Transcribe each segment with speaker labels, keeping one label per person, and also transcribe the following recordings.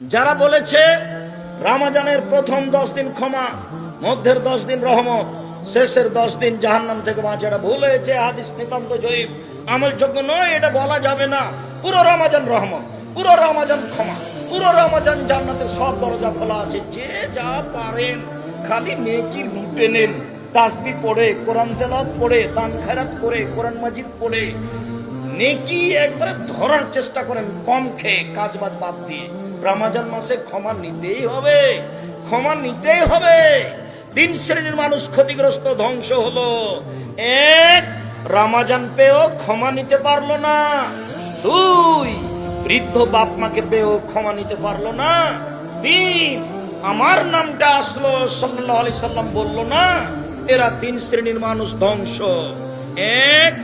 Speaker 1: যারা বলেছে রমজানের প্রথম 10 দিন ক্ষমা, মধ্যের 10 দিন রহমত, শেষের 10 দিন জাহান্নাম থেকে বাঁচা, এটা ভুল হয়েছে। হাদিস নিতান্ত জয়ীফ, আমলযোগ্য নয়, এটা বলা যাবে না। পুরো রমজান রহমত, পুরো রমজান ক্ষমা, পুরো রমজান জান্নাতের সব দরজা খোলা আছে। যে যা পারেন খালি নেকি লুটে নেন, তাসবিহ পড়ে, কোরআন তেলাওয়াত পড়ে, দান খয়রাত করে, কোরআন মাজিদ পড়ে নেকি একবারে ধরার চেষ্টা করেন, কম খেয়ে কাজবাজ বাদ দিয়ে। রমজান মাসে ক্ষমা নিতেই হবে, ক্ষমা নিতেই হবে। 3 শ্রেণীর মানুষ ক্ষতিগ্রস্ত, ধ্বংস হলো। 1, রমজান পেয়েও ক্ষমা নিতে পারলো না। 2, বৃদ্ধ বাপ মাকে পেয়েও ক্ষমা নিতে পারলো না। 3, আমার নামটা আসলো সাল্লাল্লাহু আলাইহি সাল্লাম বললো না। এরা 3 শ্রেণীর মানুষ, ধ্বংস। 1,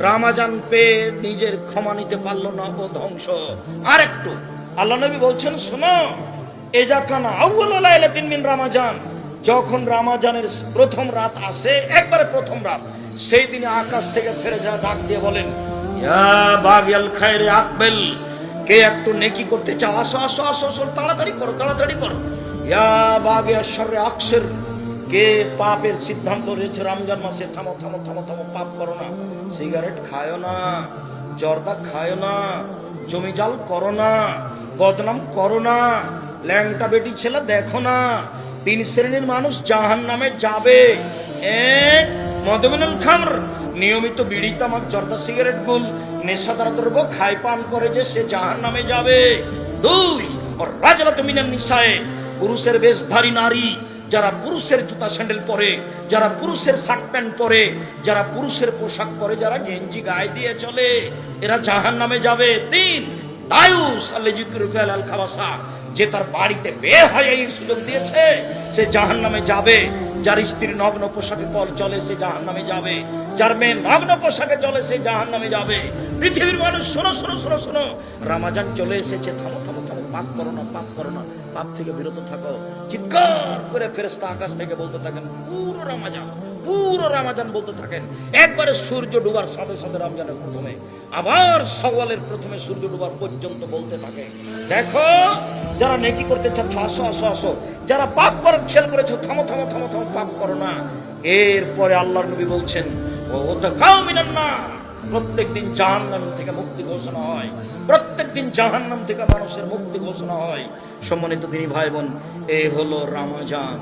Speaker 1: রমজান পেয়ে নিজের ক্ষমা নিতে পারলো না, ও ধ্বংস। আর একটু আল্লাহ নবী বলছেন, শোনো, এজা কানা আউয়ালু লাইলাতিন মিন রমজান, যখন রমজানের প্রথম রাত আসে, একবারে প্রথম রাত, সেই দিনে আকাশ থেকে ফেরেশতা ডাক দিয়ে বলেন, ইয়া বাগিয়াল খায়রে আকবিল, কে একটু নেকি করতে চাও, আসো আসো আসো আসো, তাড়াতাড়ি করো তাড়াতাড়ি করো। ইয়া বাগিয়া শাররে আকসির, কে পাপের সিদ্ধান্ত রয়েছে রমজান মাসে, থামো থামো থামো থামো, পাপ করো না, সিগারেট খায়ো না, জর্দা খায়ো না, জমি জাল করো না, বদনাম করো না, ল্যাংটা বেটি ছেলে দেখো না। 3 শ্রেণীর মানুষ জাহান্নামে যাবে। 1, মদমিনুল খামর, নিয়মিত বিড়ি তামাক জর্দা সিগারেট গুল নেশাদার দ্রব্য খায় পান করে যে, সে জাহান্নামে যাবে। 2, রাজলাতু মিনান নিসায়ে, পুরুষের বেশধারী নারী, যারা পুরুষের জুতা স্যান্ডেল পরে, যারা পুরুষের শার্ট প্যান্ট পরে, যারা পুরুষের পোশাক পরে, যারা গেঞ্জি গায়ে দিয়ে চলে, এরা জাহান্নামে যাবে। 3, দায়ুস আল্লাযী ইউকরিফুল আল খাবাসা, যে তার বাড়িতে বেহায়ার সুযোগ দিয়েছে, সে জাহান্নামে যাবে। যার স্ত্রী নগ্ন পোশাকে চলে, সে জাহান্নামে যাবে। যার মেয়ে নগ্ন পোশাকে চলে, সে জাহান্নামে যাবে। পৃথিবীর মানুষ শোনো শোনো শোনো শোনো, রমজান চলে এসেছে, থামো থামো থামো, পাপ করো না, পাপ করো না, পাপ থেকে বিরত থাকো। চিৎকার করে ফেরেশতা আকাশ থেকে বলতে থাকেন, পুরো রমজান, পুরো রমজান বলতে থাকেন। একবারে সূর্য ডুবার সাথে সাথে রমজানের প্রথমে, আবার শাওয়ালের প্রথমে সূর্য ডুবার পর্যন্ত বলতে থাকে, দেখো যারা নেকি করতে চাচ্ছ, আসো আসো আসো, যারা পাপ করার খেয়াল করেছো, থামো থামো থামো থামো, পাপ করো না। এরপরে আল্লাহর নবী বলছেন, প্রত্যেকদিন জাহান্নাম থেকে মুক্তি ঘোষণা হয়, প্রত্যেকদিন জাহান্নাম থেকে মানুষের মুক্তি ঘোষণা হয়। সম্মানিত দিনী ভাই বোন, এই হলো রমজান।